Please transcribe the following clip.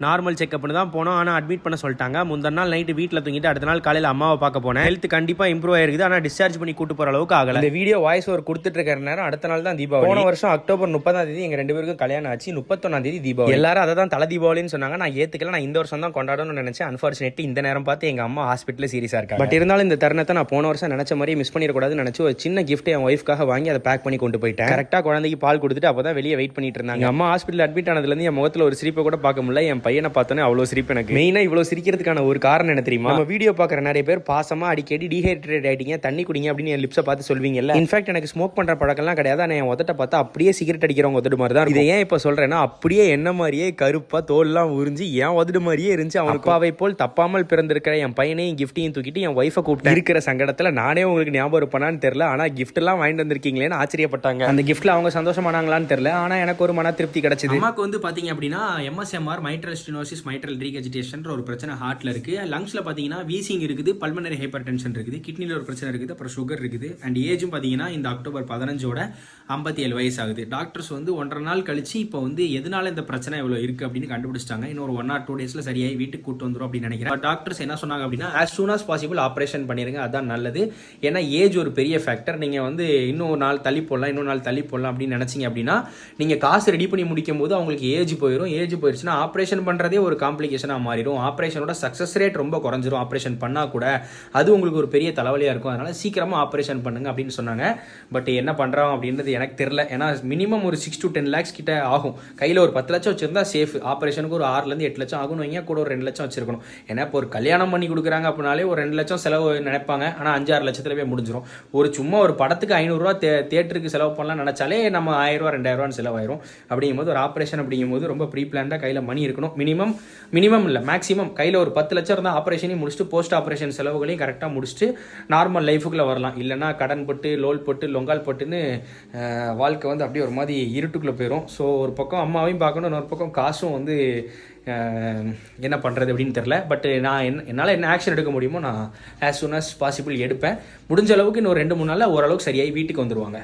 Normal செக்அப்னு தான் போனோம். ஆனால் அட்மிட் பண்ண சொல்லிட்டாங்க. முந்தின நாள் நைட்டு வீட்டில் தூங்கிட்டு அடுத்த நாள் காலையில் அம்மாவை பார்க்க போனேன். ஹெல்த் கண்டிப்பாக இம்ப்ரூவ் ஆயிருக்குது. ஆனால் டிஸ்சார்ஜ் பண்ணி கூட்டு போகிற அளவுக்கு ஆகலை. இந்த வீடியோ வாய்ஸ் ஓவர் கொடுத்துட்டு இருக்கிற நேரம் அடுத்த நாள் தான் தீபாவளி. போன வருஷம் அக்டோபர் 30 எங்கள் 2 பேருக்கும் கல்யாணம் ஆச்சு. 31 தீபாவளி. எல்லாரும் அதை தான் தலை தீபாவளின்னு சொன்னாங்க. நான் ஏற்றுக்கல. நான் இந்த வருஷம் தான் கொண்டாடணும்னு நினைச்சேன். அன்ஃபார்ச்சுனேட்லி இந்த நேரம் பார்த்து எங்கள் அம்மா ஹாஸ்பிட்டலில் சீரியஸாக இருக்காங்க. பட் இருந்தாலும் இந்த தருணத்தை நான் போன வருஷம் நினைச்ச மாதிரி மிஸ் பண்ணிடக்கூடாதுன்னு நினச்சி ஒரு சின்ன கிஃப்ட் என் ஒய்ஃப்காக வாங்கி அதை பேக் பண்ணி கொண்டு போயிட்டேன். கரெக்டாக குழந்தைக்கு பால் கொடுத்துட்டு அப்போ தான் வெளியே வெயிட் பண்ணிட்டு இருந்தாங்க. அம்மா ஹாஸ்பிட்டல் அட்மிட் ஆனதுலேருந்து என் முகத்தில் ஒரு சிரிப்பை கூட பார்க்க முடியல. என் பையனை பார்த்தோன்னே அவ்வளோ சிரிப்பு. எனக்கு மெயினாக இவ்வளோ சிரிக்கிறதுக்கான ஒரு காரணம் என்ன தெரியுமா? நம்ம வீடியோ பார்க்குற நிறைய பேர் பாசமாக அடிக்கடி டீஹைட்ரேட் ஆகிட்டீங்க, தண்ணி குடிங்க அப்படின்னு என் லிப்ஸை பார்த்து சொல்வீங்கல்ல. இன்ஃபேக்ட் எனக்கு ஸ்மோக் பண்ணுற பழக்கம்லாம் கிடையாது. ஆனால் என் உதட்ட பார்த்தா அப்படியே சிகரெட் அடிக்கிறவங்க உதடு மாதிரி தான். இதை ஏன் இப்போ சொல்கிறேன்னா, அப்படியே என்ன மாதிரியே கருப்பாக தோல்லாம் உறிஞ்சி என் உதடு மாதிரியே இருந்துச்சு. அவன் அப்பாவை போல் தப்பாமல் பிறந்திருக்கிற என் பையனையும் கிஃப்டையும் தூக்கிட்டு என் ஒய்ஃபை கூப்பிட்டு இருக்கிற சங்கடத்தில் நானே உங்களுக்கு ஞாபகம் இருப்பானான்னு தெரியல. ஆனால் கிஃப்ட்லாம் வாங்கிட்டு வந்திருக்கீங்களேன்னு ஆச்சரியப்பட்டாங்க. அந்த கிஃப்ட்டில் அவங்க சந்தோஷமானாங்களான்னு தெரியல. ஆனால் எனக்கு ஒரு மன திருப்தி கிடைச்சது. அம்மாவுக்கு வந்து பார்த்தீங்க அப்படின்னா MSMR மைட்ரல் ஸ்டெனோசிஸ் மைட்ரல் ரீகஜிடேஷன் ஒரு பிரச்சனை ஹார்ட்ல இருக்கு. லங்ஸ்ல பாத்தீங்கன்னா வீசிங் இருக்குது, பல்மனரி ஹைப்பர் டென்ஷன் இருக்குது, கிட்னில ஒரு பிரச்சனை இருக்குது, அப்புறம் சுகர் இருக்குது. அண்ட் ஏஜும் பாத்தீங்கன்னா இந்த அக்டோபர் 15 57 வயசு ஆகுது. டாக்டர்ஸ் வந்து 1.5 நாள் கழிச்சு இப்போ வந்து எதனால இந்த பிரச்சனை இவ்வளவு இருக்கு அப்படின்னு கண்டுபிடிச்சிட்டாங்க. இன்னொரு 1 or 2 daysல சரியாகி வீட்டுக்கு கூட்டு வந்துடும் அப்படின்னு நினைக்கிறேன். டாக்டர்ஸ் என்ன சொன்னாங்க அப்படின்னா, as soon as possible operation பண்ணிருங்க, அதான் நல்லது. ஏன்னா ஏஜ் ஒரு பெரிய ஃபேக்டர். நீங்க வந்து இன்னொரு நாள் தள்ளி போடலாம் அப்படின்னு நினைச்சீங்க அப்படின்னா நீங்க காசு ரெடி பண்ணி முடிக்கும் போது அவங்களுக்கு ஏஜ் போயிடும். ஏஜ் போயிடுச்சுன்னா ஆப்ரேஷன் பண்றதே ஒரு காம்ப்ளிகேஷனா மாறிடும். ஆப்ரேஷனோட சக்ஸஸ் ரேட் ரொம்ப குறைஞ்சிரும். ஆப்ரேஷன் பண்ணால் கூட அது உங்களுக்கு ஒரு பெரிய தலைவலியாக இருக்கும். அதனால் சீக்கிரமாக ஆப்ரேஷன் பண்ணுங்க அப்படின்னு சொன்னாங்க. பட் என்ன பண்ணுறோம் அப்படின்றது எனக்கு தெரியல. ஏன்னா மினிமம் ஒரு 6 to 10 lakhs கிட்ட ஆகும். கையில் ஒரு 10 லட்சம் வச்சிருந்தா சேஃப். ஆப்ரேஷனுக்கு ஒரு 6 to 8 லட்சம் ஆகும் வைங்க, கூட ஒரு 2 லட்சம் வச்சிருக்கணும். ஏன்னா இப்போ ஒரு கல்யாணம் பண்ணி கொடுக்குறாங்க அப்படின்னாலே ஒரு 2 லட்சம் செலவு நினைப்பாங்க. ஆனால் 5-6 லட்சத்துல போய் முடிஞ்சிடும். சும்மா ஒரு படத்துக்கு 500 ரூபா தியேட்டருக்கு செலவு பண்ணலாம் நினைச்சாலே நம்ம 1000 ரூபா 2000 செலவாயிரும். அப்படிங்கும்போது ஒரு ஆப்ரேஷன் அப்படிங்கும்போது ரொம்ப ப்ரீ பிளான்டாக கையில் மணி இருக்கணும். மினிமம் இல்லை மேக்ஸிமம் கையில் ஒரு 10 லட்சம் இருந்தால் ஆப்ரேஷனையும் முடிச்சுட்டு போஸ்ட் ஆப்ரேஷன் செலவுகளையும் கரெக்டாக முடிச்சுட்டு நார்மல் லைஃபுக்குள்ளே வரலாம். இல்லைனா கடன் போட்டு லோல் போட்டு லொங்கால் போட்டுன்னு வாழ்க்கை வந்து அப்படியே ஒரு மாதிரி இருட்டுக்குள்ளே போயிடும். ஸோ ஒரு பக்கம் அம்மாவையும் பார்க்கணும், இன்னொரு பக்கம் காசும் வந்து என்ன பண்ணுறது அப்படின்னு தெரில. பட் நான் என்னால் என்ன ஆக்ஷன் எடுக்க முடியுமோ நான் as soon as possible எடுப்பேன். முடிஞ்ச அளவுக்கு இன்னும் 2-3 நாளில் ஓரளவுக்கு சரியாகி வீட்டுக்கு வந்துடுவாங்க.